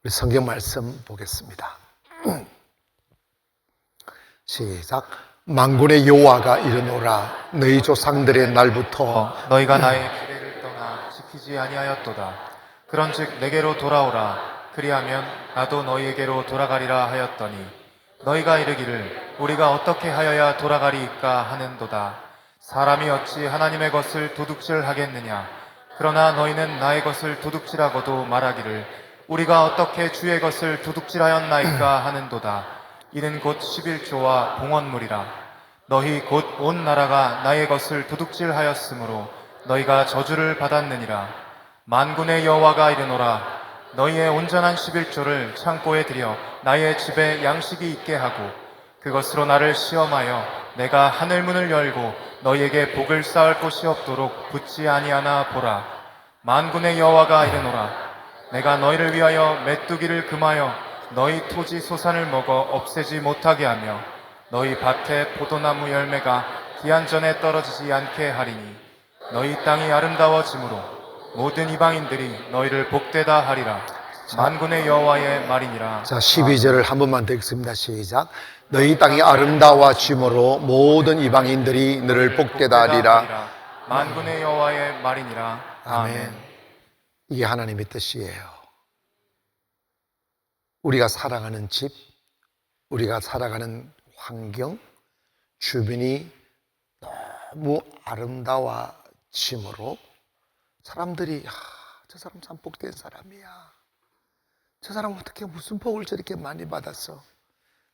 우리 성경 말씀 보겠습니다. 시작. 만군의 여호와가 이르노라. 너희 조상들의 날부터 너희가 나의 규례를 떠나 지키지 아니하였도다. 그런즉 내게로 돌아오라. 그리하면 나도 너희에게로 돌아가리라 하였더니 너희가 이르기를 우리가 어떻게 하여야 돌아가리이까 하는도다. 사람이 어찌 하나님의 것을 도둑질하겠느냐. 그러나 너희는 나의 것을 도둑질하고도 말하기를 우리가 어떻게 주의 것을 도둑질하였나이까 하는도다. 이는 곧 11조와 봉헌물이라. 너희 곧 온 나라가 나의 것을 도둑질하였으므로 너희가 저주를 받았느니라. 만군의 여호와가 이르노라. 너희의 온전한 11조를 창고에 들여 나의 집에 양식이 있게 하고 그것으로 나를 시험하여 내가 하늘문을 열고 너희에게 복을 쌓을 곳이 없도록 붙지 아니하나 보라. 만군의 여호와가 이르노라. 내가 너희를 위하여 메뚜기를 금하여 너희 토지 소산을 먹어 없애지 못하게 하며 너희 밭에 포도나무 열매가 기한 전에 떨어지지 않게 하리니 너희 땅이 아름다워지므로 모든 이방인들이 너희를 복되다 하리라. 만군의 여호와의 말이니라. 자, 12절을 한 번만 더 읽습니다. 시작. 너희 땅이 아름다워짐으로 모든 이방인들이 너를 복되다 하리라. 만군의 여호와의 말이니라. 아멘. 이게 하나님의 뜻이에요. 우리가 살아가는 집, 우리가 살아가는 환경, 주변이 너무 아름다워짐으로 사람들이 저 사람 참 복된 사람이야. 저 사람 어떻게 무슨 복을 저렇게 많이 받았어?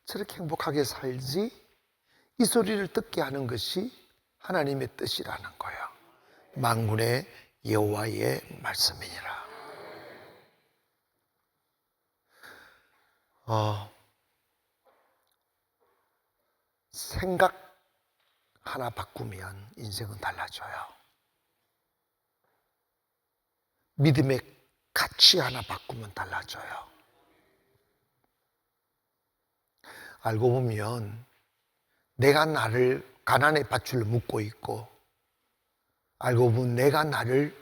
저렇게 행복하게 살지? 이 소리를 듣게 하는 것이 하나님의 뜻이라는 거예요. 만군의 여호와의 말씀이니라. 생각 하나 바꾸면 인생은 달라져요. 믿음의 가치 하나 바꾸면 달라져요. 알고 보면 내가 나를 가난의 밧줄로 묶고 있고, 알고 보면 내가 나를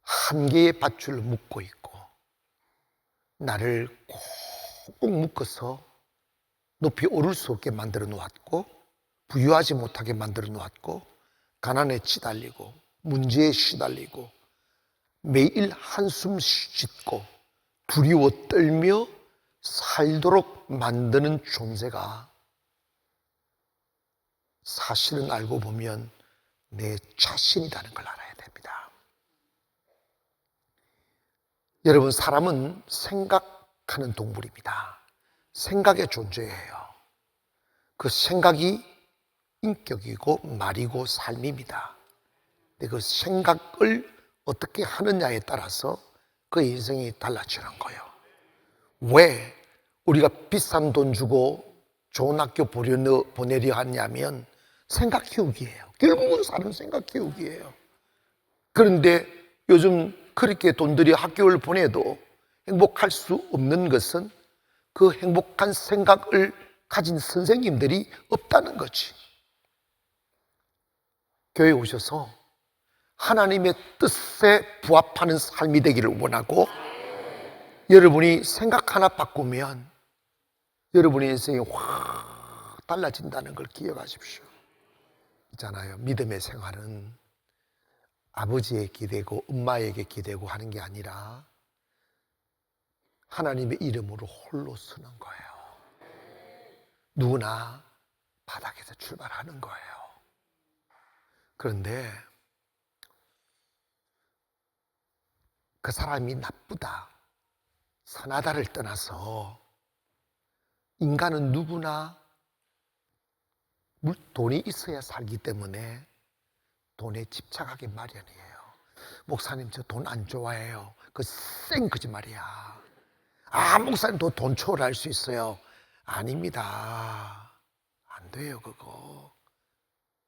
한계의 밧줄로 묶고 있고, 나를 꼭 묶어서 높이 오를 수 없게 만들어 놓았고, 부유하지 못하게 만들어 놓았고, 가난에 치달리고 문제에 시달리고 매일 한숨 짓고 두려워 떨며 살도록 만드는 존재가 사실은 알고 보면 내 자신이라는 걸 알아야 됩니다. 여러분, 사람은 생각하는 동물입니다. 생각의 존재예요. 그 생각이 인격이고 말이고 삶입니다. 근데 그 생각을 어떻게 하느냐에 따라서 그 인생이 달라지는 거예요. 왜 우리가 비싼 돈 주고 좋은 학교 보내려 하냐면 생각 키우기예요. 결국은 사람 생각 키우기예요. 그런데 요즘 그렇게 돈 들여 학교를 보내도 행복할 수 없는 것은 그 행복한 생각을 가진 선생님들이 없다는 거지. 교회에 오셔서 하나님의 뜻에 부합하는 삶이 되기를 원하고, 여러분이 생각 하나 바꾸면 여러분의 인생이 확 달라진다는 걸 기억하십시오. 있잖아요, 믿음의 생활은 아버지에 기대고 엄마에게 기대고 하는 게 아니라 하나님의 이름으로 홀로 서는 거예요. 누구나 바닥에서 출발하는 거예요. 그런데 그 사람이 나쁘다, 선하다를 떠나서 인간은 누구나 돈이 있어야 살기 때문에 돈에 집착하기 마련이에요. 목사님, 저 돈 안 좋아해요. 그거 쌩 거짓말이야. 목사님 돈 초월할 수 있어요. 아닙니다. 안 돼요, 그거.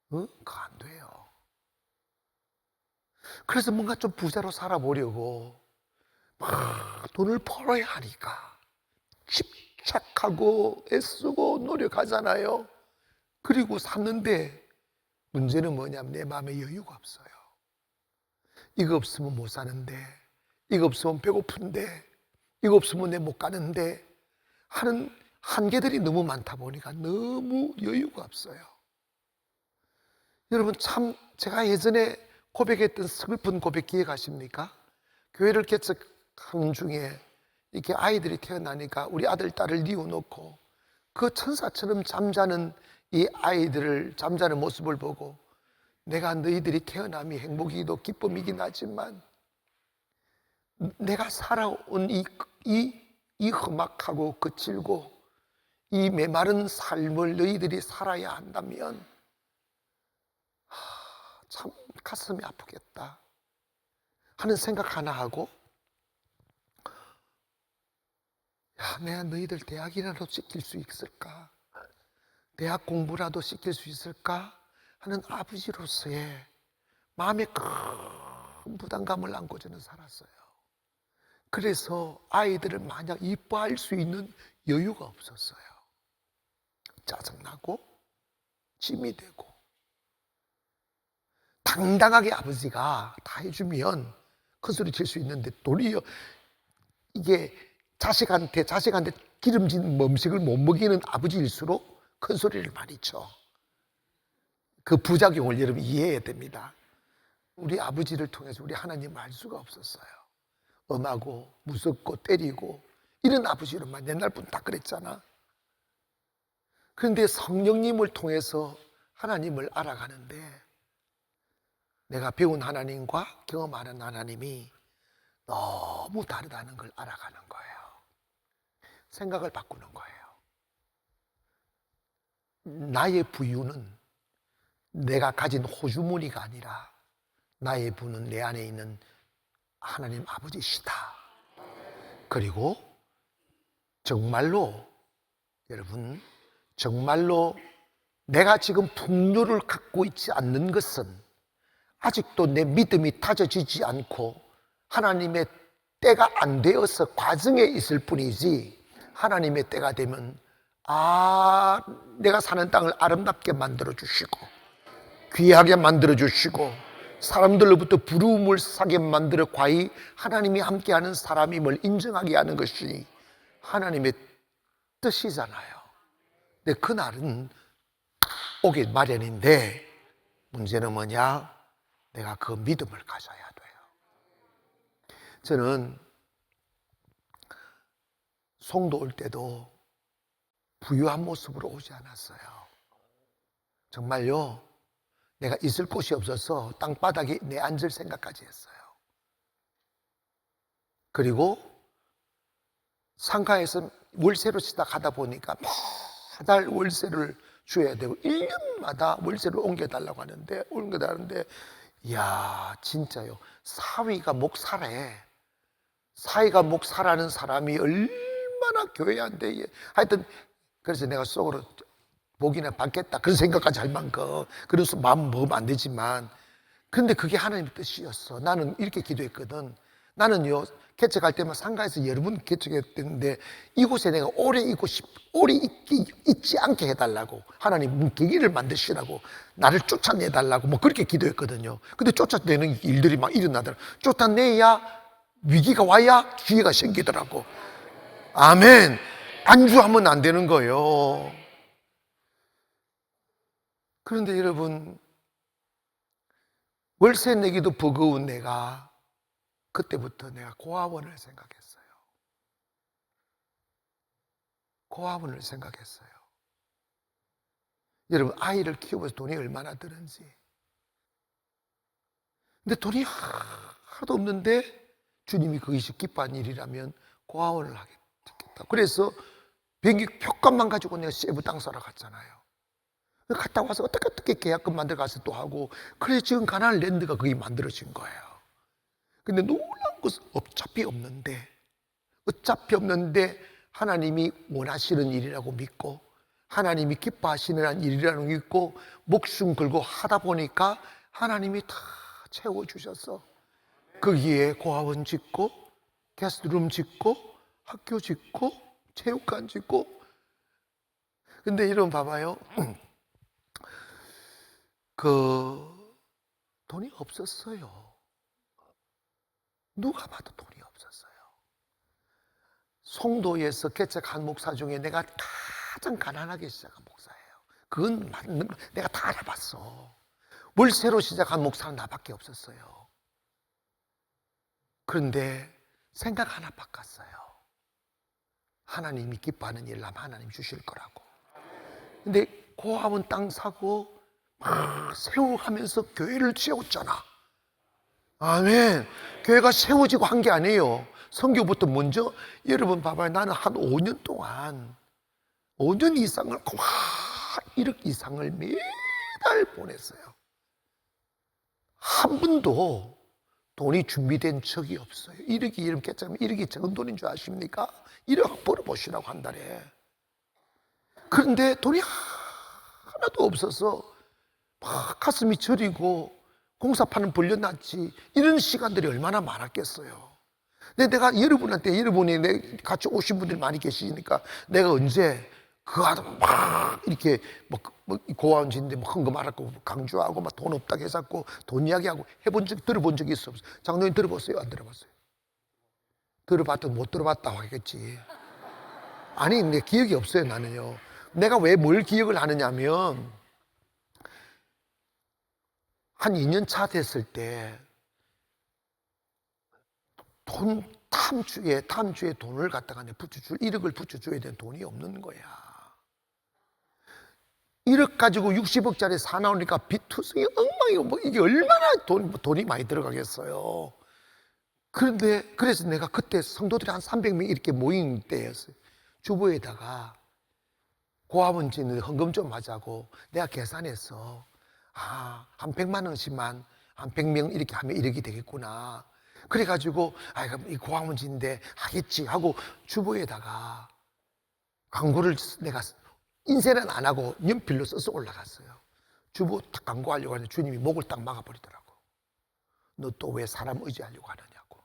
그거 안 돼요. 그래서 뭔가 좀 부자로 살아보려고 막 돈을 벌어야 하니까 집착하고 애쓰고 노력하잖아요. 그리고 샀는데 문제는 뭐냐면 내 마음에 여유가 없어요. 이거 없으면 못 사는데, 이거 없으면 배고픈데, 이거 없으면 내 못 가는데 하는 한계들이 너무 많다 보니까 너무 여유가 없어요. 여러분, 참 제가 예전에 고백했던 슬픈 고백 기억하십니까? 교회를 개척하는 중에 이렇게 아이들이 태어나니까 우리 아들 딸을 뉘어놓고 그 천사처럼 잠자는 이 아이들을 잠자는 모습을 보고 내가 너희들이 태어남이 행복이기도 기쁨이긴 하지만 내가 살아온 이 험악하고 거칠고 이 메마른 삶을 너희들이 살아야 한다면 참 가슴이 아프겠다 하는 생각 하나 하고, 야, 내가 너희들 대학이라도 시킬 수 있을까? 대학 공부라도 시킬 수 있을까? 하는 아버지로서의 마음에 큰 부담감을 안고 저는 살았어요. 그래서 아이들을 마냥 이뻐할 수 있는 여유가 없었어요. 짜증나고 짐이 되고, 당당하게 아버지가 다 해주면 큰 소리 칠 수 있는데 도리어 이게 자식한테 기름진 음식을 못 먹이는 아버지일수록 큰 소리를 많이 쳐. 그 부작용을 여러분 이해해야 됩니다. 우리 아버지를 통해서 우리 하나님을 알 수가 없었어요. 엄하고 무섭고 때리고 이런 아버지로만 옛날 분 다 그랬잖아. 그런데 성령님을 통해서 하나님을 알아가는데 내가 배운 하나님과 경험하는 하나님이 너무 다르다는 걸 알아가는 거예요. 생각을 바꾸는 거예요. 나의 부유는 내가 가진 호주머니가 아니라 나의 부는 내 안에 있는 하나님 아버지시다. 그리고 정말로 여러분, 정말로 내가 지금 풍요를 갖고 있지 않는 것은 아직도 내 믿음이 다져지지 않고 하나님의 때가 안 되어서 과정에 있을 뿐이지, 하나님의 때가 되면 내가 사는 땅을 아름답게 만들어 주시고 귀하게 만들어 주시고 사람들로부터 부러움을 사게 만들어 과히 하나님이 함께하는 사람임을 인정하게 하는 것이 하나님의 뜻이잖아요. 근데 그날은 오길 마련인데 문제는 뭐냐? 내가 그 믿음을 가져야 돼요. 저는 송도 올 때도 부유한 모습으로 오지 않았어요. 정말요, 내가 있을 곳이 없어서 땅바닥에 내 앉을 생각까지 했어요. 그리고 상가에서 월세로 시작하다 보니까 매달 월세를 줘야 되고 1년마다 월세를 옮겨달라고 하는데 이야, 진짜요. 사위가 목사래. 사위가 목사라는 사람이 얼마나 교회한테 하여튼 그래서 내가 속으로 복이나 받겠다 그런 생각까지 할 만큼 그래서 마음 먹으면 안 되지만, 근데 그게 하나님의 뜻이었어. 나는 이렇게 기도했거든. 나는요, 개척할 때만 상가에서 여러 번 개척했는데 이곳에 내가 오래 있지 않게 해달라고, 하나님 계기를 만드시라고, 나를 쫓아내달라고 뭐 그렇게 기도했거든요. 근데 쫓아내는 일들이 막 일어나더라고. 쫓아내야 위기가 와야 기회가 생기더라고. 아멘. 안주하면 안 되는 거예요. 그런데 여러분, 월세 내기도 버거운 내가 그때부터 내가 고아원을 생각했어요. 고아원을 생각했어요. 여러분, 아이를 키우면서 돈이 얼마나 드는지. 근데 돈이 하나도 없는데 주님이 그것이 기뻐한 일이라면 고아원을 하겠다. 그래서 비행기 표값만 가지고 내가 세부 땅 사러 갔잖아요. 갔다 와서 어떻게 계약금 만들어 가서 또 하고, 그래서 지금 가나안 랜드가 거기 만들어진 거예요. 근데 놀라운 것은 어차피 없는데 하나님이 원하시는 일이라고 믿고 하나님이 기뻐하시는 일이라고 믿고 목숨 걸고 하다 보니까 하나님이 다 채워주셔서 거기에 고아원 짓고 게스트룸 짓고 학교 짓고 체육관 짓고. 근데 이런 봐봐요. 돈이 없었어요. 누가 봐도 돈이 없었어요. 송도에서 개척한 목사 중에 내가 가장 가난하게 시작한 목사예요. 그건 맞는 거 내가 다 알아봤어. 월세로 시작한 목사는 나밖에 없었어요. 그런데 생각 하나 바꿨어요. 하나님이 기뻐하는 일 하면 하나님 주실 거라고. 근데 고아원 땅 사고 막 세워가면서 교회를 세웠잖아. 아멘. 교회가 세워지고 한 게 아니에요. 선교부터 먼저. 여러분 봐봐요. 나는 한 5년 동안 5년 이상을 1억 이상을 매달 보냈어요. 한 번도 돈이 준비된 적이 없어요. 1억이 이름 깨짝하면 1억이 적은 돈인 줄 아십니까? 1억 벌어보시라고 한 달에. 그런데 돈이 하나도 없어서 막 가슴이 저리고 공사판은 벌려놨지. 이런 시간들이 얼마나 많았겠어요. 근데 내가 여러분이 같이 오신 분들이 많이 계시니까 내가 언제 그 아들 막 이렇게 고아원 짓는데 헌금 말하고 강조하고 막 돈 없다고 해갖고 돈 이야기하고 들어본 적이 있어. 장로님 들어봤어요? 안 들어봤어요? 들어봤든 못 들어봤다고 하겠지. 아니, 내 기억이 없어요, 나는요. 내가 왜 뭘 기억을 하느냐면 한 2년 차 됐을 때 다음 주에 돈을 갖다가 1억을 붙여줘야 되는 돈이 없는 거야. 1억 가지고 60억짜리 사나오니까 빚투성이 엉망이고 이게 얼마나 돈이 많이 들어가겠어요. 그래서 내가 그때 성도들이 한 300명 이렇게 모인 때였어요. 주보에다가 고아원 짓는 헌금 좀 하자고 내가 계산했어. 한 100만 원씩만 한 100명 이렇게 하면 1억이 되겠구나. 그래가지고 그럼 이 고아원 짓는데 하겠지 하고 주보에다가 광고를 내가 인쇄는 안 하고 연필로 써서 올라갔어요. 주보 딱 광고하려고 하는데 주님이 목을 딱 막아버리더라고. 너 또 왜 사람 의지하려고 하느냐고.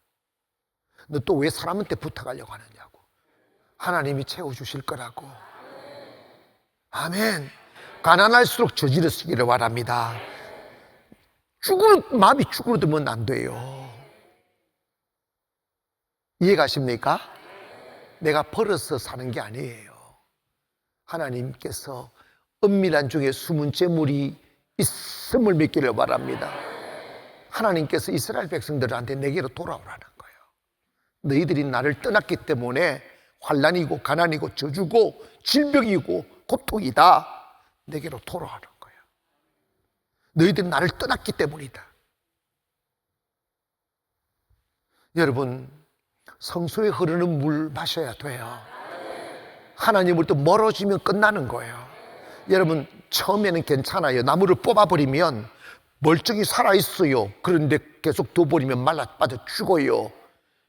너 또 왜 사람한테 부탁하려고 하느냐고. 하나님이 채워주실 거라고. 아멘. 가난할수록 저지르시기를 바랍니다. 마음이 쭈그러들면 안 돼요. 이해가십니까? 내가 벌어서 사는 게 아니에요. 하나님께서 은밀한 중에 숨은 재물이 있음을 믿기를 바랍니다. 하나님께서 이스라엘 백성들한테 내게로 돌아오라는 거예요. 너희들이 나를 떠났기 때문에 환난이고 가난이고 저주고 질병이고 고통이다. 내게로 돌아오는 거예요. 너희들이 나를 떠났기 때문이다. 여러분, 성소에 흐르는 물 마셔야 돼요. 하나님으로부터 멀어지면 끝나는 거예요. 여러분, 처음에는 괜찮아요. 나무를 뽑아버리면 멀쩡히 살아있어요. 그런데 계속 둬버리면 말라 빠져 죽어요.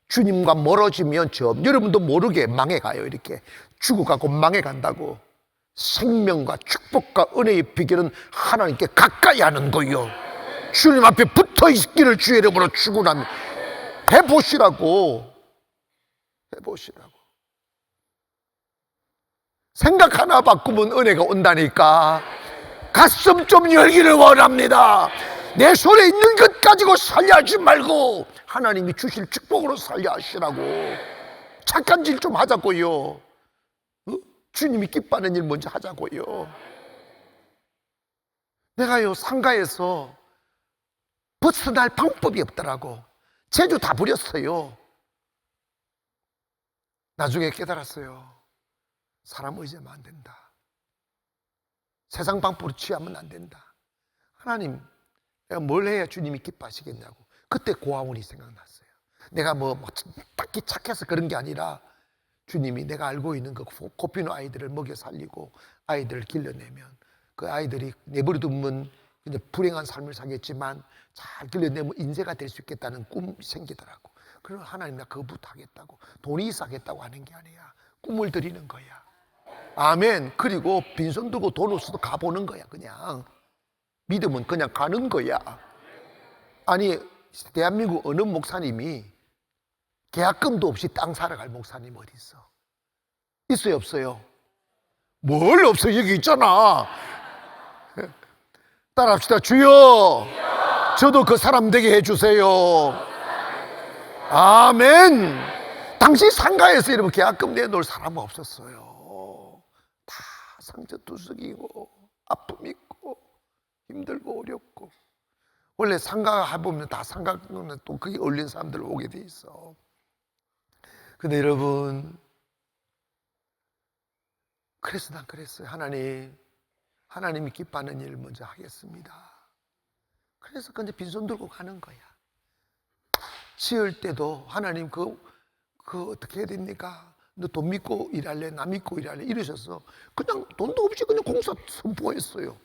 주님과 멀어지면 여러분도 모르게 망해가요. 이렇게 죽어가고 망해간다고. 생명과 축복과 은혜의 비결은 하나님께 가까이 하는 거예요. 주님 앞에 붙어있기를 주의 이름으로 축원합니다. 해보시라고. 생각 하나 바꾸면 은혜가 온다니까. 가슴 좀 열기를 원합니다. 내 손에 있는 것 가지고 살려 하지 말고 하나님이 주실 축복으로 살려 하시라고. 착한 질 좀 하자고요. 주님이 기뻐하는 일 먼저 하자고요. 내가요 상가에서 벗어날 방법이 없더라고. 제주 다 부렸어요. 나중에 깨달았어요. 사람 의지하면 안 된다. 세상 방법으로 취하면 안 된다. 하나님, 내가 뭘 해야 주님이 기뻐하시겠냐고. 그때 고아원이 생각났어요. 내가 딱히 착해서 그런 게 아니라 주님이 내가 알고 있는 그 고피는 아이들을 먹여 살리고 아이들을 길러내면 그 아이들이 내버려두면 그냥 불행한 삶을 살겠지만 잘 길러내면 인재가 될 수 있겠다는 꿈이 생기더라고. 그래서 하나님, 나 그거 부탁하겠다고. 돈이 있어야겠다고 하는 게 아니야. 꿈을 드리는 거야. 아멘. 그리고 빈손 들고 돈 없어도 가보는 거야. 그냥 믿으면 그냥 가는 거야. 아니, 대한민국 어느 목사님이 계약금도 없이 땅 사러 갈 목사님 어디 있어? 있어요, 없어요? 뭘 없어? 여기 있잖아. 따라합시다. 주여, 저도 그 사람 되게 해주세요. 아멘. 당시 상가에서 이러면 계약금 내놓을 사람은 없었어요. 다 상처투성이고 아픔 있고 힘들고 어렵고. 원래 상가 해보면 다 상가는 또 그게 어울린 사람들 오게 돼 있어. 근데 여러분, 그래서 난 그랬어요. 하나님이 기뻐하는 일을 먼저 하겠습니다. 그래서 근데 빈손 들고 가는 거야. 지을 때도 하나님 그 어떻게 해야 됩니까? 너 돈 믿고 일할래? 나 믿고 일할래? 이러셔서 그냥 돈도 없이 그냥 공사 선포했어요.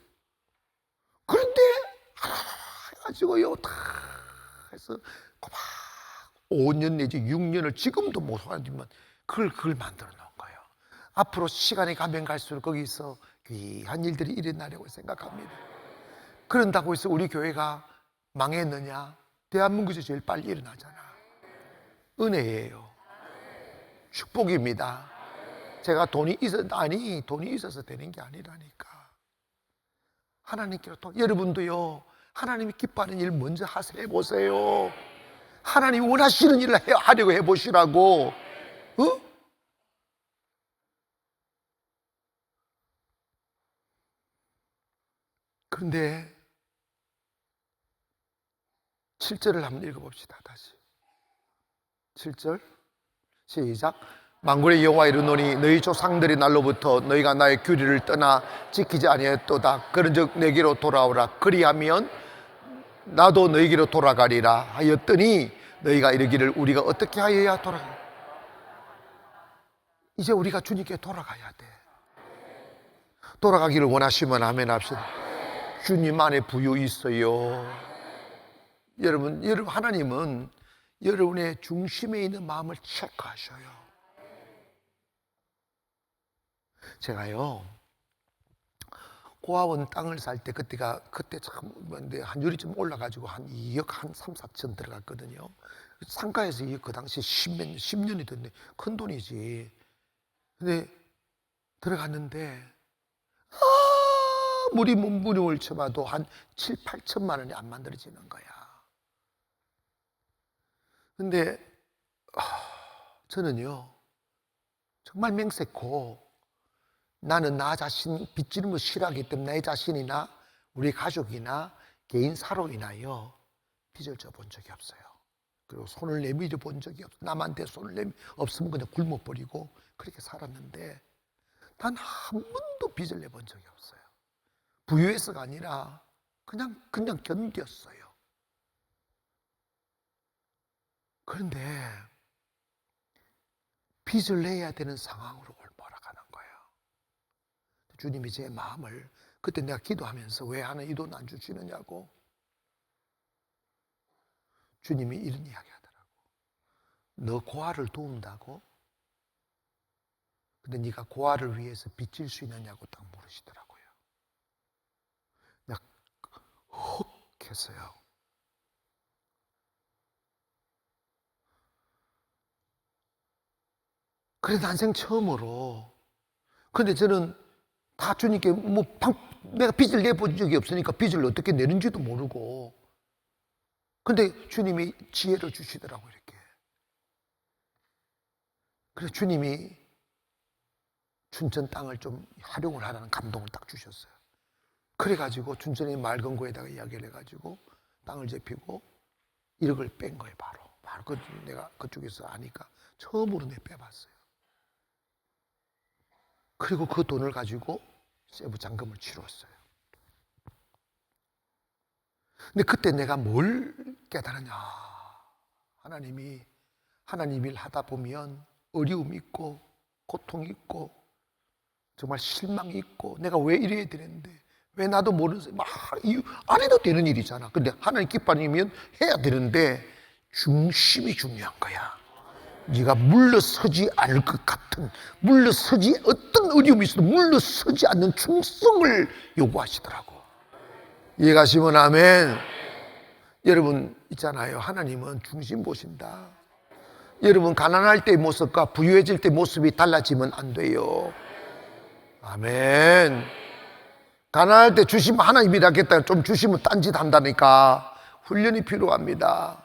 그런데 해가지고요 다 해서 막 5년 내지 6년을 지금도 못 하지만 그걸 만들어 놓은 거예요. 앞으로 시간이 가면 갈수록 거기서 귀한 일들이 일어나려고 생각합니다. 그런다고 해서 우리 교회가 망했느냐? 대한민국에서 제일 빨리 일어나잖아. 은혜예요. 축복입니다. 제가 돈이 있어서 되는 게 아니라니까. 하나님께로 또 여러분도요, 하나님이 기뻐하는 일 먼저 해보세요. 하나님이 원하시는 일을 하려고 해보시라고. 어? 그런데 7절을 한번 읽어봅시다. 다시 7절 시작. 만군의 여호와 이르노니 너희 조상들이 날로부터 너희가 나의 규례를 떠나 지키지 아니하였도다. 그런즉 내게로 돌아오라. 그리하면 나도 너희에게로 돌아가리라 하였더니 너희가 이르기를 우리가 어떻게 하여야 돌아가? 이제 우리가 주님께 돌아가야 돼. 돌아가기를 원하시면 아멘 합시다. 주님 안에 부유 있어요. 여러분 하나님은 여러분의 중심에 있는 마음을 체크하셔요. 제가요 고아원 땅을 살 때 그때 참 한 유리쯤 올라가지고 한 2억 한 3, 4천 들어갔거든요. 상가에서 그 당시 10년이 됐네. 큰 돈이지. 근데 들어갔는데 아무리 몸부림을 쳐봐도 한 7, 8천만 원이 안 만들어지는 거야. 근데 저는요 정말 맹세코 나는 나 자신 빚지는 거 싫어하기 때문에 내 자신이나 우리 가족이나 개인 사로 인하여 빚을 져본 적이 없어요. 그리고 손을 내밀어 본 적이 없어요. 남한테 손을 내밀 없으면 그냥 굶어버리고 그렇게 살았는데 단 한 번도 빚을 내본 적이 없어요. 부유해서가 아니라 그냥 견뎠어요. 그런데 빚을 내야 되는 상황으로 몰아가는 거예요. 주님이 제 마음을 그때 내가 기도하면서 왜 하는 이 돈 안 주시느냐고 주님이 이런 이야기 하더라고. 너 고아를 도운다고? 근데 네가 고아를 위해서 빚질 수 있느냐고 딱 물으시더라고요. 내가 헉 했어요. 그래 난생 처음으로. 근데 저는 다 주님께 내가 빚을 내본 적이 없으니까 빚을 어떻게 내는지도 모르고. 근데 주님이 지혜를 주시더라고요, 이렇게. 그래서 주님이 춘천 땅을 좀 활용을 하라는 감동을 딱 주셨어요. 그래가지고 춘천의 맑은 고에다가 이야기를 해가지고 땅을 잡히고 1억을 뺀 거예요, 바로. 내가 그쪽에서 아니까 처음으로 빼봤어요. 그리고 그 돈을 가지고 세부 잔금을 치렀어요. 근데 그때 내가 뭘 깨달았냐. 하나님 일 하다 보면 어려움 있고 고통 있고 정말 실망이 있고 내가 왜 이래야 되는데 왜 나도 모르는 안 해도 되는 일이잖아. 근데 하나님 기뻐하면 해야 되는데 중심이 중요한 거야. 네가 물러서지 않을 것 같은 어떤 어려움이 있어도 물러서지 않는 충성을 요구하시더라고. 이해가시면 아멘. 여러분 있잖아요. 하나님은 중심 보신다. 여러분 가난할 때의 모습과 부유해질 때의 모습이 달라지면 안 돼요. 아멘. 가난할 때 주시면 하나님이라겠다. 좀 주시면 딴짓 한다니까. 훈련이 필요합니다.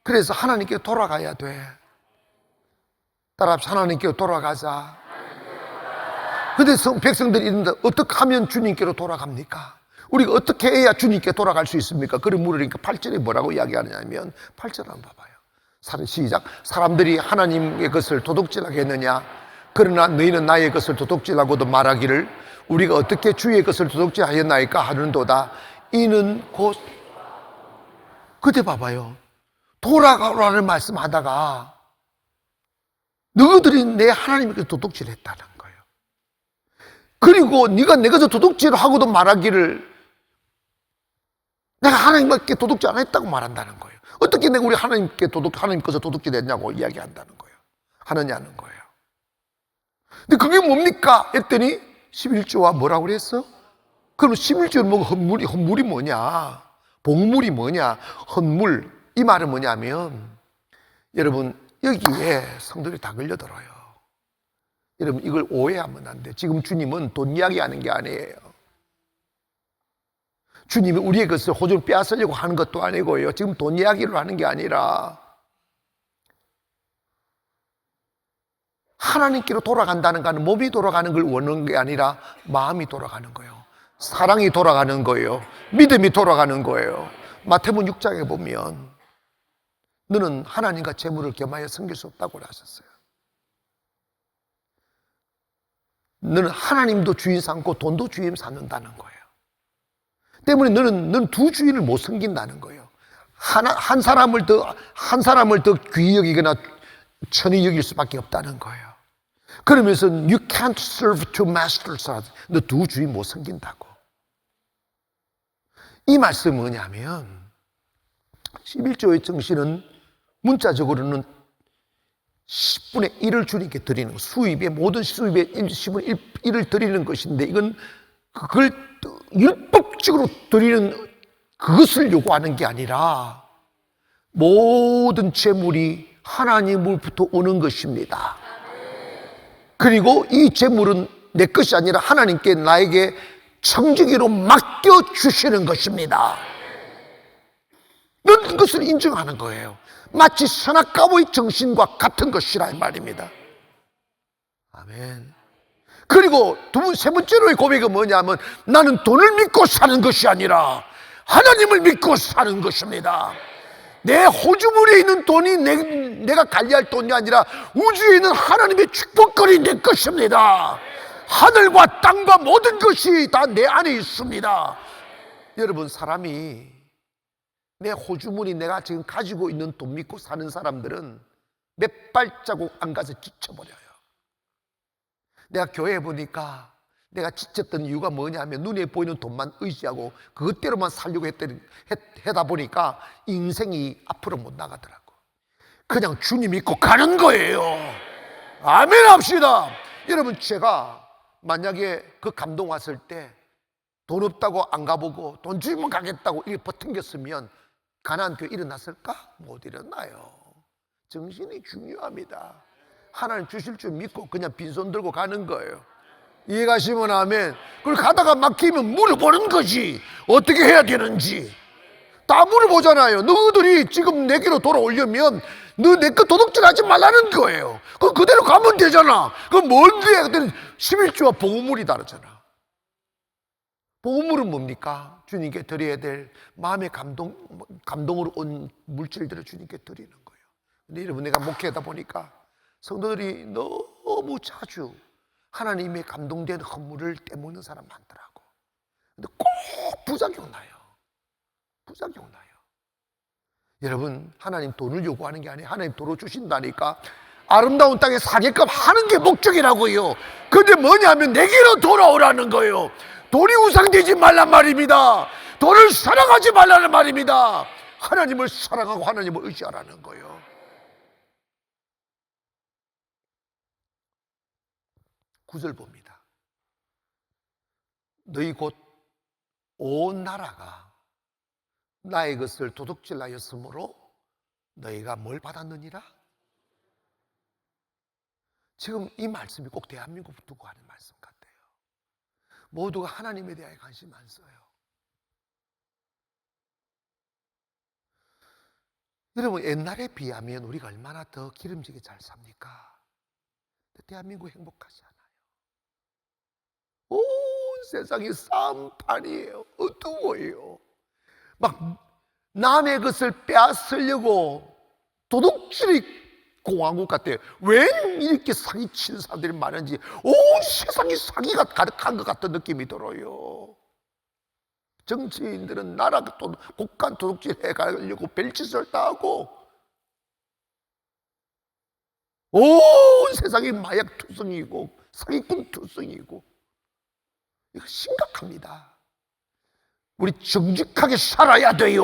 그래서 하나님께 돌아가야 돼. 따라합시다. 하나님께로 돌아가자. 근데 백성들이 이런다. 어떻게 하면 주님께로 돌아갑니까? 우리가 어떻게 해야 주님께 돌아갈 수 있습니까? 그를 물으니까 8절에 뭐라고 이야기하느냐면 8절 한번 봐봐요. 시작. 사람들이 하나님의 것을 도둑질하게 했느냐? 그러나 너희는 나의 것을 도둑질하고도 말하기를 우리가 어떻게 주의 것을 도둑질하였나이까 하는도다. 이는 곧 그때 봐봐요. 돌아가라는 말씀하다가 너희들이 내 하나님의 것을 도둑질했다는 거예요. 그리고 네가 내 것을 도둑질하고도 말하기를 내가 하나님께 도둑질 안 했다고 말한다는 거예요. 어떻게 내가 우리 하나님 것을 도둑질했냐고 이야기한다는 거예요. 하느냐는 거예요. 근데 그게 뭡니까? 했더니 11조와 뭐라고 그랬어? 그럼 11조는 뭐 헌물이 뭐냐? 복물이 뭐냐? 헌물. 이 말은 뭐냐면 여러분 여기에 성도들이 다 걸려들어요. 여러분 이걸 오해하면 안 돼. 지금 주님은 돈 이야기하는 게 아니에요. 주님이 우리의 것을 호주를 빼앗으려고 하는 것도 아니고요. 지금 돈 이야기를 하는 게 아니라 하나님께로 돌아간다는 것은 몸이 돌아가는 걸 원하는 게 아니라 마음이 돌아가는 거예요. 사랑이 돌아가는 거예요. 믿음이 돌아가는 거예요. 마태복음 6장에 보면 너는 하나님과 재물을 겸하여 섬길 수 없다고 하셨어요. 너는 하나님도 주인 삼고 돈도 주인 삼는다는 거예요. 때문에 너는 두 주인을 못 섬긴다는 거예요. 한 사람을 더 귀히 여기거나 천히 여길 수밖에 없다는 거예요. 그러면서 you can't serve two masters. 너 두 주인 못 섬긴다고. 이 말씀은 뭐냐면 11조의 정신은 문자적으로는 10분의 1을 주님께 드리는 것, 모든 수입의 10분의 1을 드리는 것인데 이건 그걸 율법적으로 드리는 그것을 요구하는 게 아니라 모든 재물이 하나님으로부터 오는 것입니다. 그리고 이 재물은 내 것이 아니라 하나님께 나에게 청지기로 맡겨주시는 것입니다. 넌 그것을 인정하는 거예요. 마치 선악과의 정신과 같은 것이라 말입니다. 아멘. 그리고 세 번째로의 고백은 뭐냐면 나는 돈을 믿고 사는 것이 아니라 하나님을 믿고 사는 것입니다. 내 호주머니에 있는 돈이 내가 관리할 돈이 아니라 우주에 있는 하나님의 축복거리 내 것입니다. 하늘과 땅과 모든 것이 다 내 안에 있습니다. 여러분 사람이 내 호주머니 내가 지금 가지고 있는 돈 믿고 사는 사람들은 몇 발자국 안 가서 지쳐버려요. 내가 교회에 보니까 내가 지쳤던 이유가 뭐냐면 눈에 보이는 돈만 의지하고 그것대로만 살려고 하다 보니까 인생이 앞으로 못 나가더라고. 그냥 주님 믿고 가는 거예요. 아멘 합시다. 여러분 제가 만약에 그 감동 왔을 때 돈 없다고 안 가보고 돈 주면 가겠다고 이렇게 버팅겼으면 가나안 교회 일어났을까? 못 일어나요. 정신이 중요합니다. 하나님 주실 줄 믿고 그냥 빈손 들고 가는 거예요. 이해가시면 아멘. 그리고 가다가 막히면 물어보는 거지. 어떻게 해야 되는지 다 물어보잖아요. 너희들이 지금 내게로 돌아오려면 너 내 거 도둑질하지 말라는 거예요. 그럼 그대로 가면 되잖아. 그럼 뭔데? 그때는 11조와 복음물이 다르잖아. 복음물은 뭡니까? 주님께 드려야 될 마음의 감동으로 온 물질들을 주님께 드리는 거예요. 근데 여러분 내가 목회하다 보니까 성도들이 너무 자주 하나님의 감동된 헌물을 떼먹는 사람 많더라고. 근데 꼭 부작용 나요. 부작용 나요. 여러분 하나님 돈을 요구하는 게 아니에요. 하나님 돈을 주신다니까. 아름다운 땅에 사계값 하는 게 목적이라고요. 근데 뭐냐면 내게로 돌아오라는 거예요. 돈이 우상되지 말란 말입니다. 돈을 사랑하지 말라는 말입니다. 하나님을 사랑하고 하나님을 의지하라는 거예요. 9절 봅니다. 너희 곧 온 나라가 나의 것을 도둑질하였으므로 너희가 뭘 받았느니라? 지금 이 말씀이 꼭 대한민국 두고 하는 말씀 같아요. 모두가 하나님에 대하여 관심 안 써요. 여러분 옛날에 비하면 우리가 얼마나 더 기름지게 잘 삽니까? 대한민국 행복하지 않아요. 온 세상이 싸움판이에요. 어두워요. 막 남의 것을 빼앗으려고 도둑질이 공화국 같아요. 왜 이렇게 사기치는 사람들이 많은지 온 세상이 사기가 가득한 것 같은 느낌이 들어요. 정치인들은 나라 국가 도둑질 해가려고 별짓을 다 하고 온 세상이 마약 투성이고 사기꾼 투성이고 이거 심각합니다. 우리 정직하게 살아야 돼요.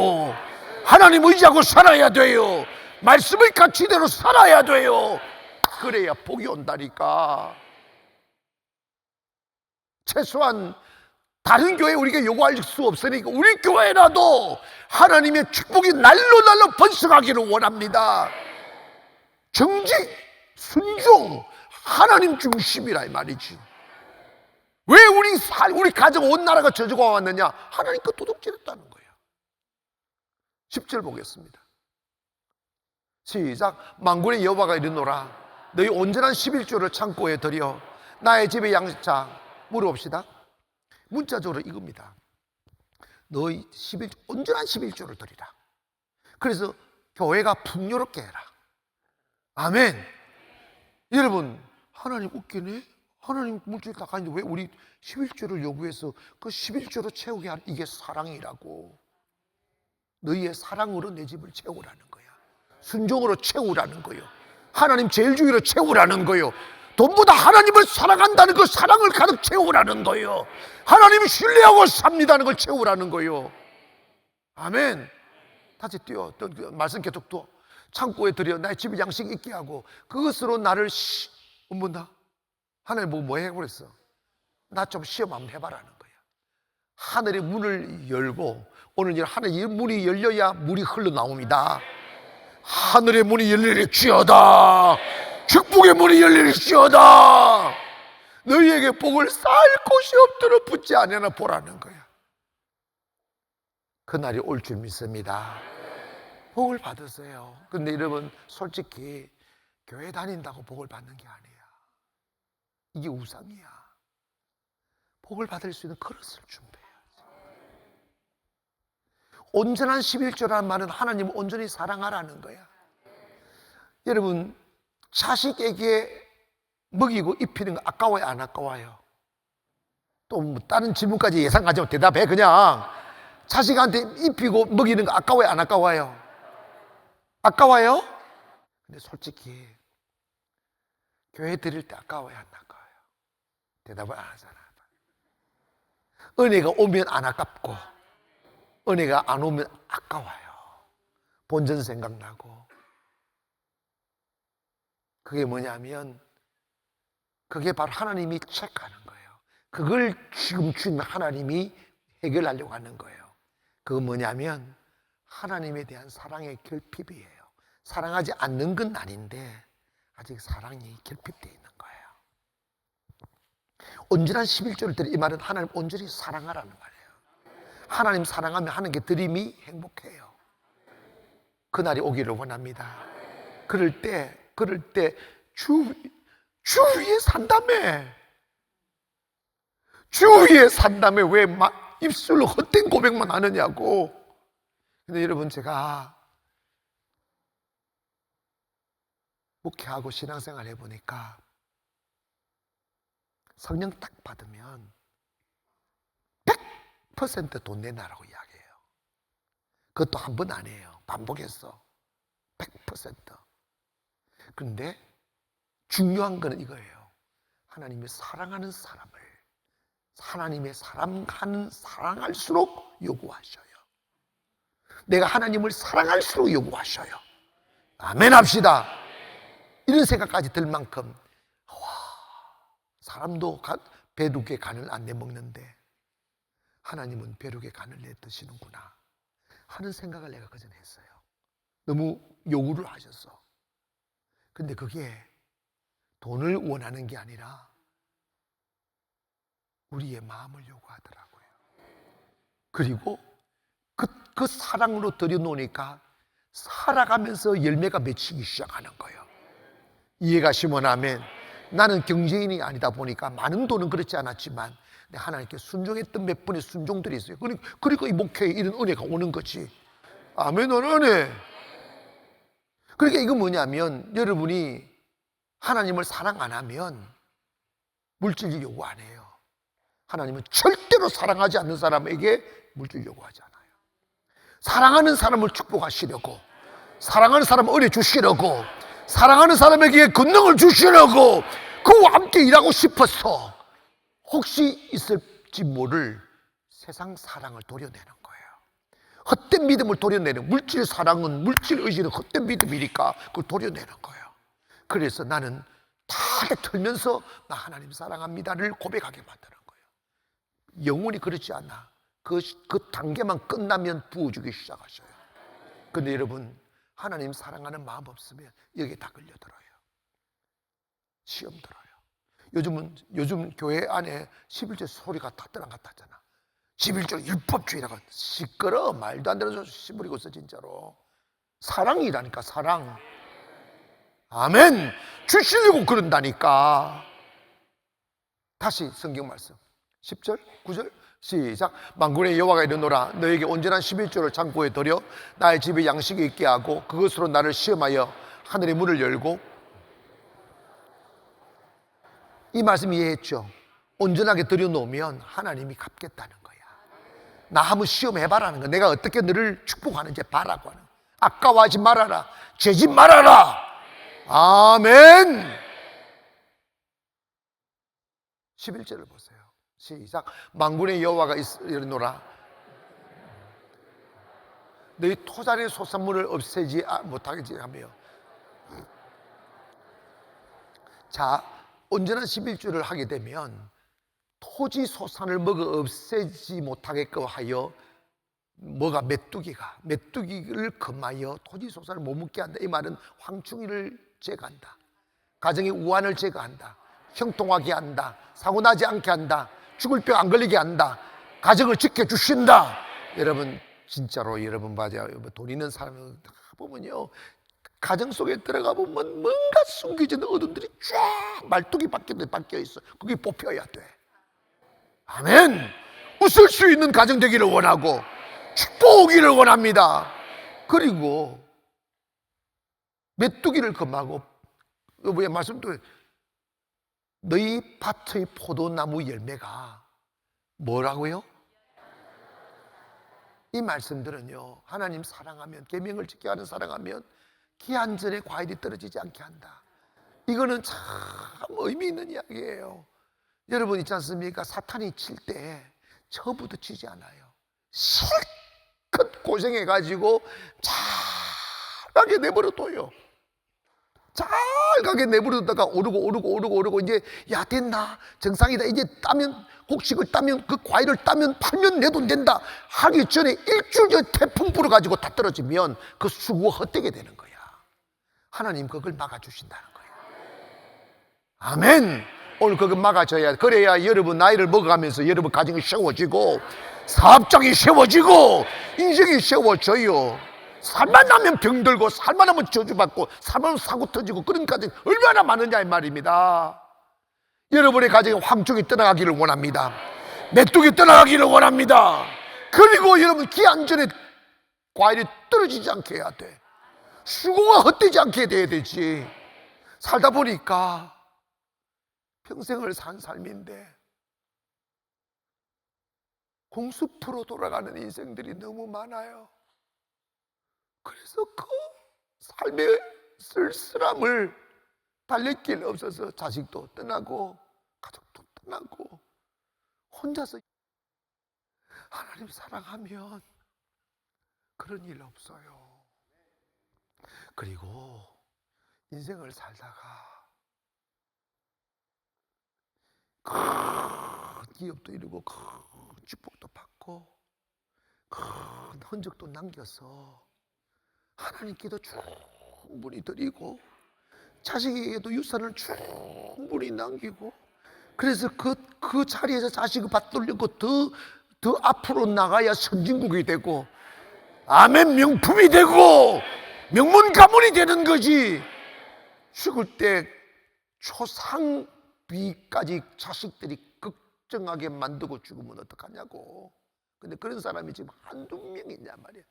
하나님 의지하고 살아야 돼요. 말씀의 가치대로 살아야 돼요. 그래야 복이 온다니까. 최소한 다른 교회 우리가 요구할 수 없으니까 우리 교회라도 하나님의 축복이 날로 번성하기를 원합니다. 정직, 순종, 하나님 중심이라 이 말이지. 왜 우리 가정 온 나라가 저주가 왔느냐? 하나님께 도둑질했다는 거예요. 10절 보겠습니다. 시작. 만군의 여호와가 이르노라 너희 온전한 11조를 창고에 들여 나의 집에 양식자 물어봅시다. 문자적으로 이겁니다. 너희 11조, 온전한 11조를 드리라. 그래서 교회가 풍요롭게 해라. 아멘. 여러분, 하나님 웃기네. 하나님 물질 다 가는데 왜 우리 11조를 요구해서 그 11조로 채우게 하는 이게 사랑이라고. 너희의 사랑으로 내 집을 채우라는 거야. 순종으로 채우라는 거예요. 하나님 제일주의로 채우라는 거예요. 돈보다 하나님을 사랑한다는 그 사랑을 가득 채우라는 거예요. 하나님을 신뢰하고 삽니다는 걸 채우라는 거예요. 아멘. 다시 뛰어. 말씀 계속 둬. 창고에 들여 나의 집에 양식 있게 하고 그것으로 나를 어머나 하나님 보고 뭐 해버렸어? 나 좀 시험 한번 해봐라는 거야. 하늘의 문을 열고 오늘 하늘의 문이 열려야 물이 흘러나옵니다. 하늘의 문이 열리리지어다. 축복의 문이 열리리지어다. 너희에게 복을 쌓을 곳이 없도록 붙지 않으나 보라는 거야. 그날이 올 줄 믿습니다. 복을 받으세요. 근데 여러분 솔직히 교회 다닌다고 복을 받는 게 아니야. 이게 우상이야. 복을 받을 수 있는 그릇을 준비해야지. 온전한 11조라는 말은 하나님을 온전히 사랑하라는 거야. 여러분 자식에게 먹이고 입히는 거 아까워요 안 아까워요? 또 뭐 다른 질문까지 예상하지 마. 대답해 그냥. 자식한테 입히고 먹이는 거 아까워요 안 아까워요? 아까워요? 근데 솔직히 교회 드릴 때 아까워요 안 아까워요? 대답을 안 하잖아. 은혜가 오면 안 아깝고 은혜가 안 오면 아까워요. 본전 생각나고. 그게 뭐냐면 그게 바로 하나님이 체크하는 거예요. 그걸 지금 주신 하나님이 해결하려고 하는 거예요. 그건 뭐냐면 하나님에 대한 사랑의 결핍이에요. 사랑하지 않는 건 아닌데 아직 사랑이 결핍되어 있는 거예요. 온전한 11조를 드리 이 말은 하나님 온전히 사랑하라는 말이에요. 하나님 사랑하면 하는 게 드림이 행복해요. 그날이 오기를 원합니다. 그럴 때 주 위에 산다며. 주 위에 산다며 왜 막 입술로 헛된 고백만 하느냐고. 근데 여러분 제가 목회하고 신앙생활 해보니까 성령 딱 받으면 100% 돈 내놔라고 이야기해요. 그것도 한 번 안 해요. 반복해서 100%. 그런데 중요한 거는 이거예요. 하나님이 사랑하는 사람을 하나님의 사랑할수록 요구하셔요. 내가 하나님을 사랑할수록 요구하셔요. 아멘 합시다. 이런 생각까지 들 만큼 사람도 배룩의 간을 안 내먹는데 하나님은 배룩의 간을 내드시는구나 하는 생각을 내가 그전에 했어요. 너무 요구를 하셔서. 근데 그게 돈을 원하는 게 아니라 우리의 마음을 요구하더라고요. 그리고 그 사랑으로 들여놓으니까 살아가면서 열매가 맺히기 시작하는 거예요. 이해가시면 아멘. 나는 경제인이 아니다 보니까 많은 돈은 그렇지 않았지만 하나님께 순종했던 몇 번의 순종들이 있어요. 그러니까 이 목회에 이런 은혜가 오는 거지. 아멘, 은혜. 그러니까 이거 뭐냐면 여러분이 하나님을 사랑 안 하면 물질 요구 안 해요. 하나님은 절대로 사랑하지 않는 사람에게 물질 요구하지 않아요. 사랑하는 사람을 축복하시려고, 사랑하는 사람을 은혜 주시려고, 사랑하는 사람에게 권능을 주시려고 그와 함께 일하고 싶어서 혹시 있을지 모를 세상 사랑을 도려내는 거예요. 헛된 믿음을 도려내는, 물질 사랑은, 물질 의지는 헛된 믿음이니까 그걸 도려내는 거예요. 그래서 나는 다 털면서 나 하나님 사랑합니다를 고백하게 만드는 거예요. 영혼이 그렇지 않아. 그 단계만 끝나면 부어주기 시작하셔요. 근데 여러분, 하나님 사랑하는 마음 없으면 여기에 다 걸려들어요. 시험 들어요. 요즘 교회 안에 11조 소리가 다 떠나갔다잖아. 11조 율법주의라고 시끄러워. 말도 안 되는 소리 씨부리고 있어 진짜로. 사랑이라니까, 사랑. 아멘. 주시려고 그런다니까. 다시 성경 말씀 10절 9절 시작. 만군의 여호와가 이르노라, 너에게 온전한 11조를 창고에 들여 나의 집에 양식이 있게 하고 그것으로 나를 시험하여 하늘의 문을 열고. 이 말씀 이해했죠? 온전하게 들여놓으면 하나님이 갚겠다는 거야. 나 한번 시험해봐라는 거. 내가 어떻게 너를 축복하는지 봐라고 하는. 아까워하지 말아라, 죄짓 말아라. 아멘. 11절을 보세요. 시작. 만군의 여호와가 이르노라, 너희 토자의 소산물을 없애지 못하게 하며. 자, 온전한 11조를 하게 되면 토지 소산을 먹어 없애지 못하게끔 하여 뭐가 메뚜기를 금하여 토지 소산을 못 먹게 한다. 이 말은 황충이를 제거한다, 가정의 우환을 제거한다, 형통하게 한다, 사고나지 않게 한다, 죽을 병 안 걸리게 한다, 가정을 지켜주신다. 여러분 진짜로 여러분 맞아요. 돈 있는 사람은 보면요, 가정 속에 들어가 보면 뭔가 숨겨진 어둠들이 쫙 말뚝이 박혀 있어. 그게 뽑혀야 돼. 아멘. 웃을 수 있는 가정 되기를 원하고 축복 오기를 원합니다. 그리고 메뚜기를 금하고, 왜 말씀도, 너희 밭의 포도나무 열매가 뭐라고요? 이 말씀들은요, 하나님 사랑하면, 계명을 지켜 하는 사랑하면 기한 전에 과일이 떨어지지 않게 한다. 이거는 참 의미 있는 이야기예요. 여러분 있지 않습니까? 사탄이 칠 때 처부터 치지 않아요. 실컷 고생해가지고 잘 가게 내버려둬요. 잘 가게 내버려두다가 오르고 이제 야 됐나, 정상이다, 이제 따면, 곡식을 따면, 그 과일을 따면 팔면 내 돈 된다 하기 전에 일주일 전에 태풍 불어가지고 다 떨어지면 그 수고가 헛되게 되는 거야. 하나님 그걸 막아주신다는 거야. 아멘. 오늘 그걸 막아줘야, 그래야 여러분 나이를 먹어가면서 여러분 가정이 세워지고 사업장이 세워지고 인생이 세워져요. 살만 나면 병들고, 살만 하면 저주받고, 살만 하면 사고 터지고, 그런 가정이 얼마나 많으냐 이 말입니다. 여러분의 가정에 황충이 떠나가기를 원합니다. 메뚜기 떠나가기를 원합니다. 그리고 여러분 기한 전에 과일이 떨어지지 않게 해야 돼. 수고가 헛되지 않게 돼야 되지. 살다 보니까 평생을 산 삶인데 공수프로 돌아가는 인생들이 너무 많아요. 그래서 그 삶의 쓸쓸함을 달랠 길 없어서 자식도 떠나고 가족도 떠나고 혼자서. 하나님 사랑하면 그런 일 없어요. 그리고 인생을 살다가 큰 기업도 이루고 큰 축복도 받고 큰 흔적도 남겨서 하나님께도 충분히 드리고 자식에게도 유산을 충분히 남기고, 그래서 그 자리에서 자식을 받들고 더 앞으로 나가야 선진국이 되고, 아멘, 명품이 되고 명문 가문이 되는 거지. 죽을 때 초상비까지 자식들이 걱정하게 만들고 죽으면 어떡하냐고. 근데 그런 사람이 지금 한두 명 있냔 말이야.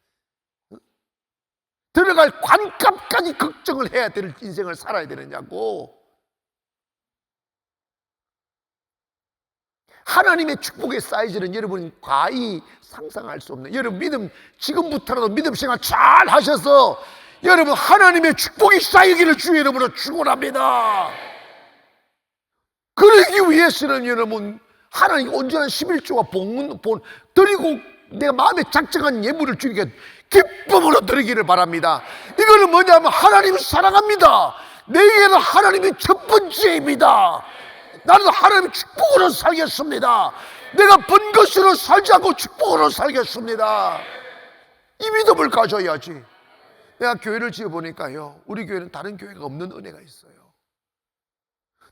들어갈 관값까지 걱정을 해야 될 인생을 살아야 되느냐고. 하나님의 축복의 사이즈는 여러분이 과히 상상할 수 없는, 여러분 믿음, 지금부터라도 믿음 생활 잘 하셔서 여러분 하나님의 축복이 쌓이기를 주의 이름으로 축원합니다. 그러기 위해서는 여러분 하나님 온전한 11조와 본 드리고 내가 마음에 작정한 예물을 주님께 기쁨으로 드리기를 바랍니다. 이거는 뭐냐면 하나님을 사랑합니다. 내게는 하나님이 첫 번째입니다. 나는 하나님의 축복으로 살겠습니다. 내가 번 것으로 살지 않고 축복으로 살겠습니다. 이 믿음을 가져야지. 내가 교회를 지어보니까요, 우리 교회는 다른 교회가 없는 은혜가 있어요.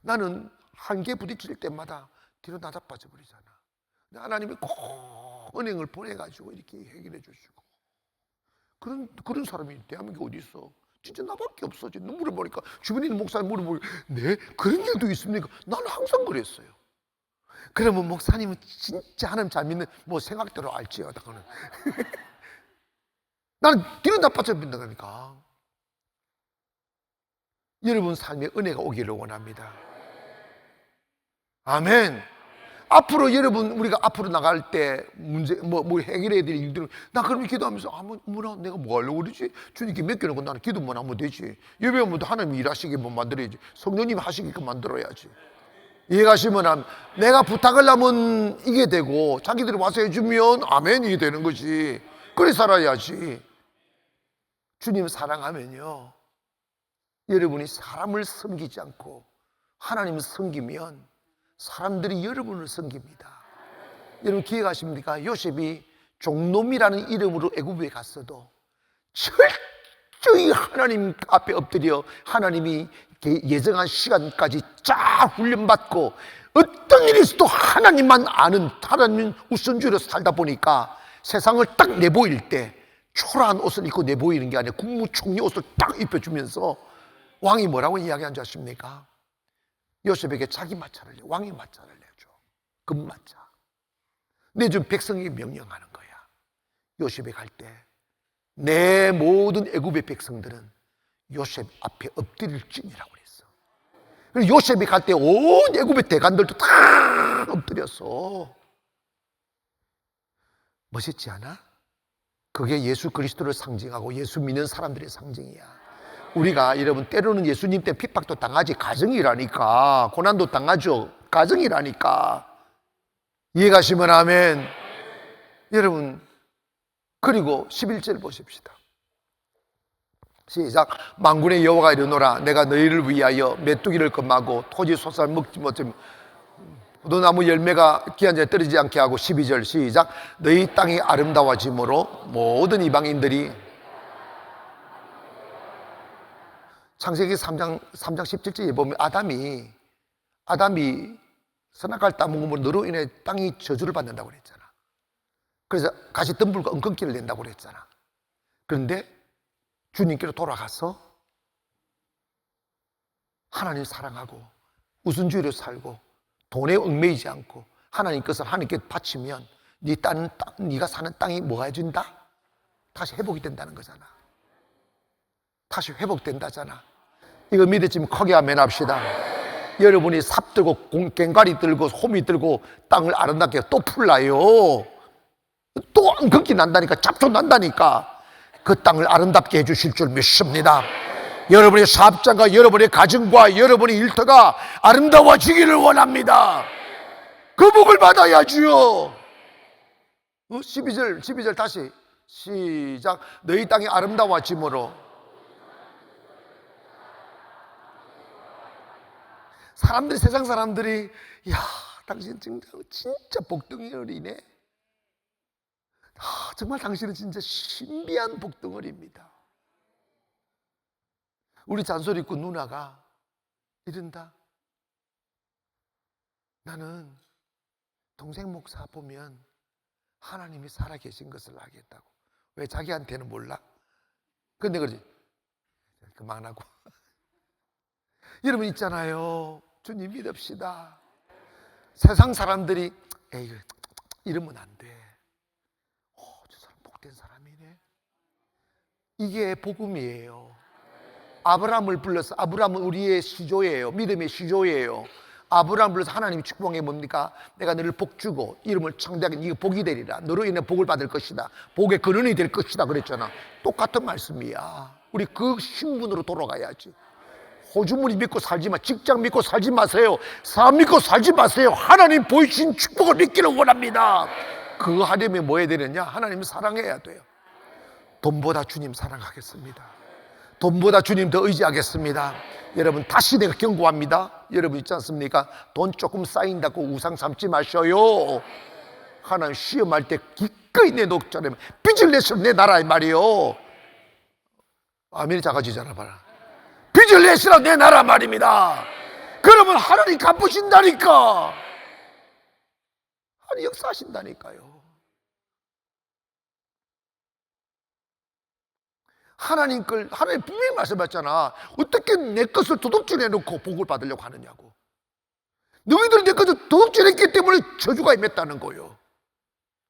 나는 한계 부딪힐 때마다 뒤로 나자빠져 버리잖아. 하나님이 꼭 은행을 보내가지고 이렇게 해결해 주시고, 그런 사람이 대한민국에 어디 있어? 진짜 나밖에 없어. 눈물을 보니까 주변에 있는 목사님 물어보고, 네? 그런 일도 있습니까? 나는 항상 그랬어요. 그러면 목사님은 진짜 하나님 잘 믿는 뭐 생각대로 알지요. 나는 뒤로 나빠져 믿는다니까. 여러분 삶에 은혜가 오기를 원합니다. 아멘. 앞으로 여러분 우리가 앞으로 나갈 때 문제 뭐 해결해야 될 일들은 나 그러면 기도하면서 뭐라 내가 뭐 하려고 그러지? 주님께 맡겨놓고 나는 기도만 하면 되지. 예배하면 하나님이 일하시게 뭐 만들어야지. 성령님이 하시게끔 만들어야지. 이해가시면 내가 부탁을 하면 이게 되고 자기들이 와서 해주면 아멘 이게 되는 거지. 그래 살아야지. 주님 사랑하면요, 여러분이 사람을 섬기지 않고 하나님을 섬기면 사람들이 여러분을 섬깁니다. 여러분 기억하십니까? 요셉이 종놈이라는 이름으로 애굽에 갔어도 철저히 하나님 앞에 엎드려 하나님이 예정한 시간까지 쫙 훈련받고 어떤 일이 있어도 하나님만 아는 하나님 우선주의로 살다 보니까 세상을 딱 내보일 때 초라한 옷을 입고 내보이는 게 아니라 국무총리 옷을 딱 입혀주면서 왕이 뭐라고 이야기한 줄 아십니까? 요셉에게 자기 마차를 내, 왕의 마차를 내줘. 금마차. 내준 백성에게 명령하는 거야. 요셉에 갈 때 내 모든 애굽의 백성들은 요셉 앞에 엎드릴지니라고 그랬어. 그리고 요셉이 갈 때 온 애굽의 대관들도 다 엎드렸어. 멋있지 않아? 그게 예수 그리스도를 상징하고 예수 믿는 사람들의 상징이야. 우리가 여러분 때로는 예수님 때문에 핍박도 당하지. 가정이라니까. 고난도 당하죠. 가정이라니까. 이해가시면 아멘. 여러분 그리고 11절 보십시다. 시작. 만군의 여호와가 이르노라 내가 너희를 위하여 메뚜기를 금하고 토지 소살 먹지 못하면 포도나무 열매가 기한 자에 떨어지지 않게 하고 12절 시작. 너희 땅이 아름다워짐으로 모든 이방인들이. 창세기 3장 17절에 보면 아담이 선악과를 따먹음으로 너로 인해 땅이 저주를 받는다고 그랬잖아. 그래서 가시덤불과 엉겅퀴를 낸다고 그랬잖아. 그런데 주님께로 돌아가서 하나님 사랑하고 우선주의로 살고 돈에 얽매이지 않고 하나님 것을 하나님께 바치면 네가 사는 땅이 뭐가 해준다? 다시 회복이 된다는 거잖아. 다시 회복된다잖아. 이거 믿으시면 크게 아멘 합시다. 여러분이 삽 들고 꽹과리 들고 호미 들고 땅을 아름답게 또 풀나요. 또 엉겅퀴 난다니까. 잡초 난다니까. 그 땅을 아름답게 해주실 줄 믿습니다. 여러분의 사업장과 여러분의 가정과 여러분의 일터가 아름다워지기를 원합니다. 그 복을 받아야지요. 12절 다시 시작. 너희 땅이 아름다워짐으로. 세상 사람들이 야 당신 진짜 복덩어리네. 정말 당신은 진짜 신비한 복덩어리입니다. 우리 잔소리꾼 누나가 이른다. 나는 동생 목사 보면 하나님이 살아계신 것을 알겠다고. 왜 자기한테는 몰라? 근데 그러지. 그만하고. 여러분 있잖아요. 주님 믿읍시다. 세상 사람들이 에이 이러면 안 돼. 저 사람 복된 사람이네. 이게 복음이에요. 아브라함을 불러서, 아브라함은 우리의 시조예요. 믿음의 시조예요. 아브라함을 불러서 하나님이 축복한 게 뭡니까? 내가 너를 복주고 이름을 창대하게 이게 복이 되리라. 너로 인해 복을 받을 것이다. 복의 근원이 될 것이다 그랬잖아. 똑같은 말씀이야. 우리 그 신분으로 돌아가야지. 호주머니 믿고 살지 마. 직장 믿고 살지 마세요. 사람 믿고 살지 마세요. 하나님 보이신 축복을 믿기를 원합니다. 그거 하려면 뭐 해야 되느냐? 하나님을 사랑해야 돼요. 돈보다 주님 사랑하겠습니다. 돈보다 주님 더 의지하겠습니다. 여러분 다시 내가 경고합니다. 여러분 있지 않습니까? 돈 조금 쌓인다고 우상 삼지 마셔요. 하나님 시험할 때 기꺼이 내 녹처럼 빚을 내서 내 나라 말이요. 아멘이 작아지잖아 봐라. 빚을 내시라 내 나라 말입니다. 그러면 하나님 갚으신다니까. 하나님 역사하신다니까요. 하나님 분명히 말씀하셨잖아. 어떻게 내 것을 도둑질해 놓고 복을 받으려고 하느냐고. 너희들이 내 것을 도둑질했기 때문에 저주가 임했다는 거예요.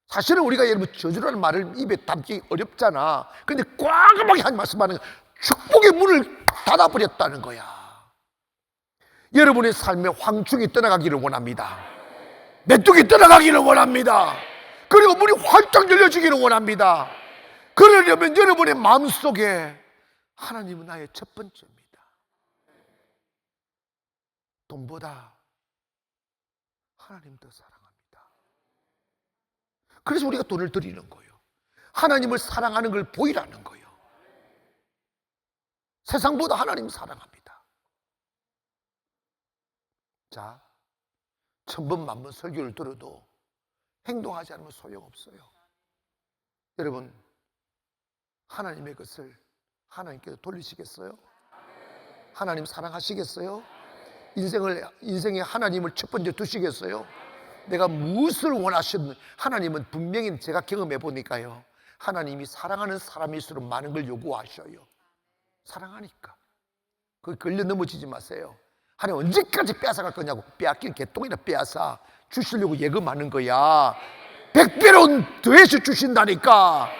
사실은 우리가 여러분 저주라는 말을 입에 담기 어렵잖아. 근데 과감하게 한 말씀하는 거야. 축복의 문을 닫아버렸다는 거야. 여러분의 삶에 황충이 떠나가기를 원합니다. 메뚜기 떠나가기를 원합니다. 그리고 문이 활짝 열려지기를 원합니다. 그러려면 여러분의 마음속에 하나님은 나의 첫 번째입니다. 돈보다 하나님 더 사랑합니다. 그래서 우리가 돈을 드리는 거예요. 하나님을 사랑하는 걸 보이라는 거예요. 세상보다 하나님 사랑합니다. 자, 천번 만번 설교를 들어도 행동하지 않으면 소용없어요. 여러분 하나님의 것을 하나님께서 돌리시겠어요? 하나님 사랑하시겠어요? 인생에 하나님을 첫 번째 두시겠어요? 내가 무엇을 원하시든 하나님은 분명히 제가 경험해 보니까요, 하나님이 사랑하는 사람일수록 많은 걸 요구하셔요. 사랑하니까. 거기 걸려 넘어지지 마세요. 하나님 언제까지 빼앗아갈 거냐고. 빼앗길 개똥이나 빼앗아 주시려고 예금하는 거야. 100배로 더해서 주신다니까.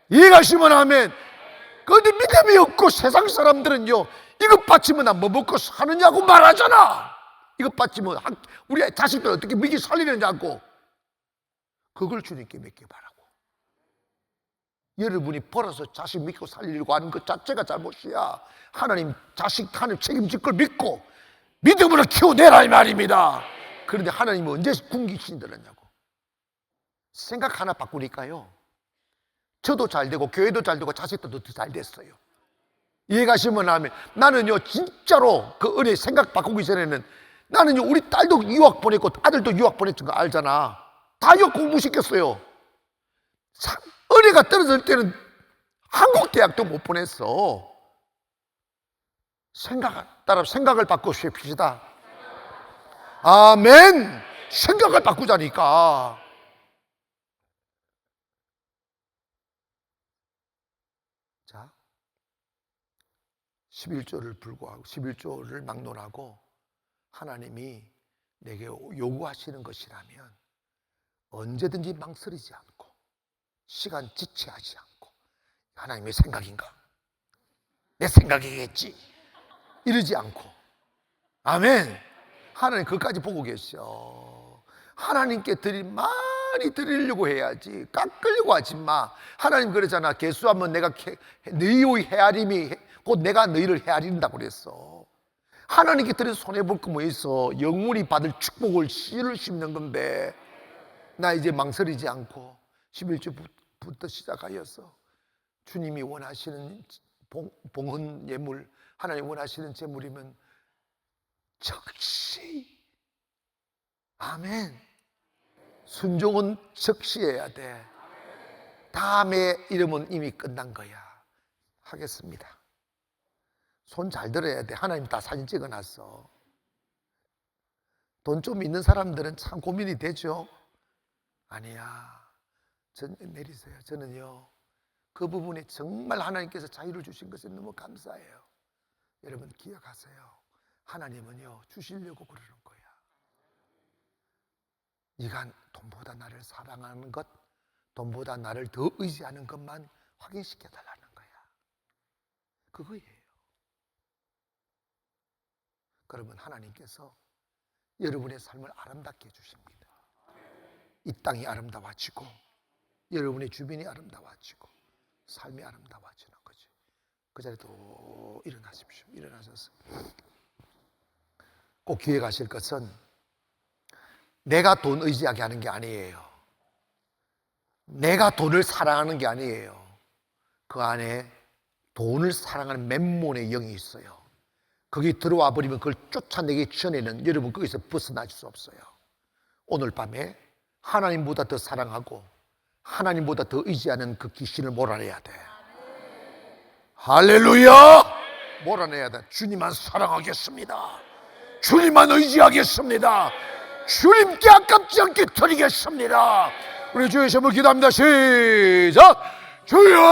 이해가시면 하면. 그런데 믿음이 없고 세상 사람들은요, 이것 바치면 나 뭐 먹고 사느냐고 말하잖아. 이것 바치면 우리 자식들 어떻게 먹이 살리느냐고. 그걸 주님께 믿기 바라고. 여러분이 벌어서 자식 믿고 살리려고 하는 것 자체가 잘못이야. 하나님 하나님 책임질 걸 믿고 믿음으로 키워내라 이 말입니다. 그런데 하나님은 언제 굶기신다느냐고. 생각 하나 바꾸니까요, 저도 잘 되고 교회도 잘 되고 자식들도 더 잘 됐어요. 이해가시면 하면, 나는요 진짜로 그 은혜 생각 바꾸기 전에는 나는요 우리 딸도 유학 보냈고 아들도 유학 보냈던 거 알잖아. 다 유학 공부시켰어요. 은혜가 떨어질 때는 한국 대학도 못 보냈어. 생각을 바꾸십시다. 아멘. 생각을 바꾸자니까. 자, 11조를 불구하고 11조를 막론하고 하나님이 내게 요구하시는 것이라면 언제든지 망설이지 않고 시간 지체하지 않고, 하나님의 생각인가? 내 생각이겠지? 이러지 않고, 아멘. 하나님 그것까지 보고 계셔. 하나님께 많이 드리려고 해야지. 깎으려고 하지 마. 하나님 그러잖아. 개수하면 내가 너희의 헤아림이 곧 내가 너희를 헤아린다고 그랬어. 하나님께 드려서 손해볼 거 뭐 있어. 영원히 받을 축복을 씨를 심는 건데, 나 이제 망설이지 않고 11주부터 시작하여서 주님이 원하시는 봉헌 예물, 하나님 원하시는 제물이면 적시, 아멘. 순종은 적시해야 돼. 다음에 이러면 이미 끝난 거야. 하겠습니다. 손 잘 들어야 돼. 하나님 다 사진 찍어놨어. 돈 좀 있는 사람들은 참 고민이 되죠. 아니야, 내리세요. 저는요 그 부분에 정말 하나님께서 자유를 주신 것에 너무 감사해요. 여러분 기억하세요. 하나님은요 주시려고 그러는 거야. 네가 돈보다 나를 사랑하는 것, 돈보다 나를 더 의지하는 것만 확인시켜 달라는 거야. 그거예요. 그러면 하나님께서 여러분의 삶을 아름답게 해주십니다. 이 땅이 아름다워지고 여러분의 주변이 아름다워지고 삶이 아름다워지는 거지. 그 자리도 일어나십시오. 일어나셔서 꼭 기억하실 것은 내가 돈 의지하게 하는 게 아니에요. 내가 돈을 사랑하는 게 아니에요. 그 안에 돈을 사랑하는 맨몬의 영이 있어요. 거기 들어와 버리면 그걸 쫓아내기 전에는 여러분 거기서 벗어날 수 없어요. 오늘 밤에 하나님보다 더 사랑하고 하나님보다 더 의지하는 그 귀신을 몰아내야 돼. 할렐루야! 몰아내야 돼. 주님만 사랑하겠습니다. 주님만 의지하겠습니다. 주님께 아깝지 않게 드리겠습니다. 우리 주의 이름으로 기도합니다. 시작! 주여!